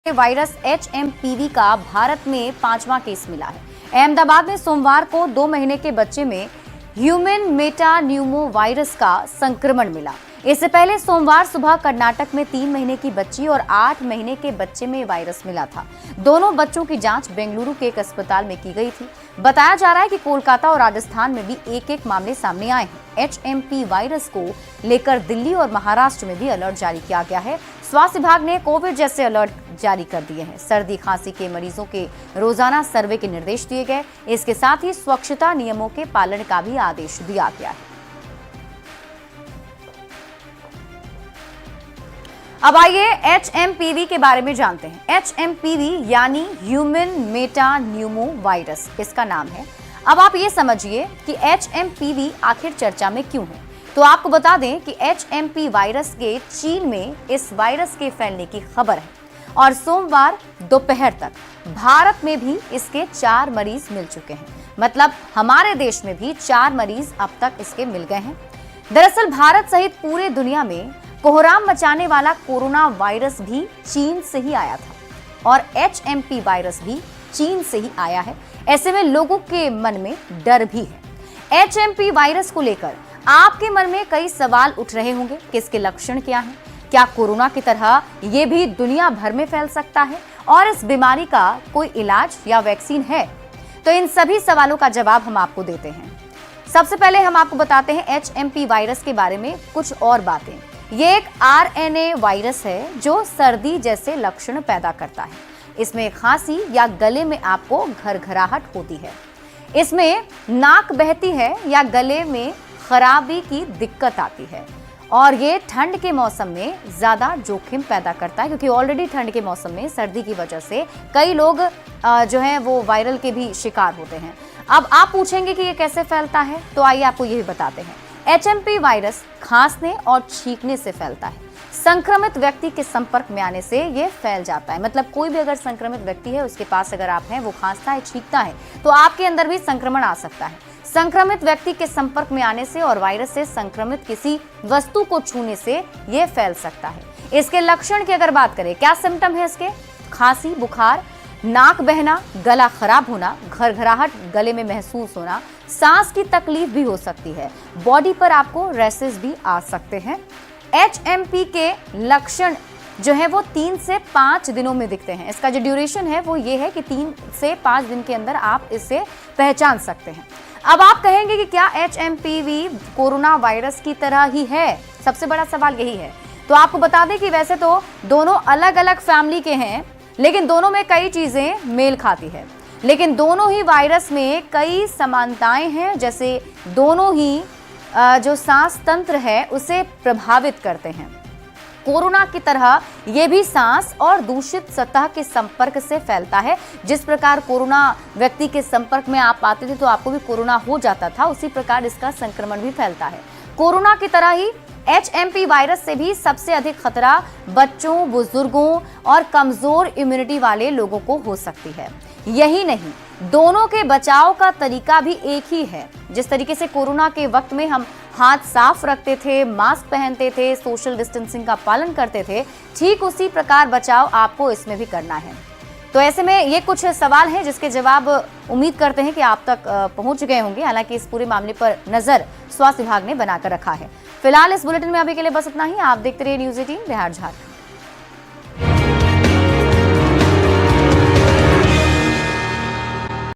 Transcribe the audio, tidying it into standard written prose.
Virus HMPV का भारत में 5वां केस मिला है। अहमदाबाद में सोमवार को 2 महीने के बच्चे में ह्यूमन मेटान्यूमो वायरस का संक्रमण मिला। इससे पहले सोमवार सुबह कर्नाटक में 3 महीने की बच्ची और 8 महीने के बच्चे में वायरस मिला था। दोनों बच्चों की जांच बेंगलुरु के एक अस्पताल में की गई थी। बताया जा रहा है कि कोलकाता और राजस्थान में भी एक मामले सामने आए हैं। HMP वायरस को लेकर दिल्ली और महाराष्ट्र में भी अलर्ट जारी किया गया है। स्वास्थ्य विभाग ने कोविड जैसे अलर्ट जारी कर दिए हैं। सर्दी खांसी के मरीजों के रोजाना सर्वे के निर्देश दिए गए। इसके साथ ही स्वच्छता नियमों के पालन का भी आदेश दिया गया है। अब आइए HMPV के बारे में जानते हैं। HMPV यानी ह्यूमन मेटान्यूमो वायरस इसका नाम है। अब आप ये समझिए कि HMPV आखिर चर्चा में क्यों है। तो आपको बता दें कि HMP वायरस के चीन में इस वायरस के फैलने की खबर है और सोमवार दोपहर तक भारत में भी इसके 4 मरीज मिल चुके हैं। मतलब हमारे देश में भी 4 मरीज अब तक इसके मिल गए हैं। दरअसल भारत सहित पूरे दुनिया में कोहराम मचाने वाला कोरोना वायरस भी चीन से ही आया था और HMP वायरस भी चीन से ही आया है। ऐसे में लोगों के मन में डर भी है। HMP वायरस को लेकर आपके मन में कई सवाल उठ रहे होंगे कि इसके लक्षण क्या हैं? क्या कोरोना की तरह ये भी दुनिया भर में फैल सकता है और इस बीमारी का कोई इलाज या वैक्सीन है? तो इन सभी सवालों का जवाब हम आपको देते हैं। सबसे पहले हम आपको बताते हैं HMP वायरस के बारे में कुछ और बातें। ये एक RNA वायरस है जो सर्दी जैसे लक्षण पैदा करता है। इसमें खांसी या गले में आपको घरघराहट होती है। इसमें नाक बहती है या गले में खराबी की दिक्कत आती है और ये ठंड के मौसम में ज्यादा जोखिम पैदा करता है, क्योंकि ऑलरेडी ठंड के मौसम में सर्दी की वजह से कई लोग जो हैं वो वायरल के भी शिकार होते हैं। अब आप पूछेंगे कि ये कैसे फैलता है, तो आइए आपको ये भी बताते हैं। HMP वायरस खांसने और छींकने से फैलता है। संक्रमित व्यक्ति के संपर्क में आने से ये फैल जाता है। मतलब कोई भी अगर संक्रमित व्यक्ति है, उसके पास अगर आप हैं, वो खांसता है, छींकता है, तो आपके अंदर भी संक्रमण आ सकता है। संक्रमित व्यक्ति के संपर्क में आने से और वायरस से संक्रमित किसी वस्तु को छूने से ये फैल सकता है। इसके लक्षण की अगर बात करें, क्या सिम्टम है इसके? खांसी, बुखार, नाक बहना, गला खराब होना, घरघराहट गले में महसूस होना, सांस की तकलीफ भी हो सकती है। बॉडी पर आपको रैशेस भी आ सकते हैं। HMP के लक्षण जो है वो 3 से 5 दिनों में दिखते हैं। इसका जो ड्यूरेशन है वो ये है कि 3 से 5 दिन के अंदर आप इसे पहचान सकते हैं। अब आप कहेंगे कि क्या HMPV कोरोना वायरस की तरह ही है? सबसे बड़ा सवाल यही है। तो आपको बता दें कि वैसे तो दोनों अलग अलग फैमिली के हैं, लेकिन दोनों में कई चीजें मेल खाती है। लेकिन दोनों ही वायरस में कई समानताएं हैं, जैसे दोनों ही जो सांस तंत्र है उसे प्रभावित करते हैं। कोरोना की तरह ये भी सांस और दूषित सतह के संपर्क से फैलता है। जिस प्रकार कोरोना व्यक्ति के संपर्क में आप आते थे तो आपको भी कोरोना हो जाता था, उसी प्रकार इसका संक्रमण भी फैलता है। कोरोना की तरह ही HMP वायरस से भी सबसे अधिक खतरा बच्चों, बुजुर्गों और कमजोर इम्यूनिटी वाले लोगों को हो सकती है। यही नहीं, दोनों के बचाव का तरीका भी एक ही है। जिस तरीके से कोरोना के वक्त में हम हाथ साफ रखते थे, मास्क पहनते थे, सोशल डिस्टेंसिंग का पालन करते थे, ठीक उसी प्रकार बचाव आपको इसमें भी करना है। तो ऐसे में ये कुछ सवाल हैं जिसके जवाब उम्मीद करते हैं कि आप तक पहुंच गए होंगे। हालांकि इस पूरे मामले पर नजर स्वास्थ्य विभाग ने बनाकर रखा है। फिलहाल इस बुलेटिन में अभी के लिए बस इतना ही। आप देखते रहिए न्यूज़ 18 बिहार झारखंड।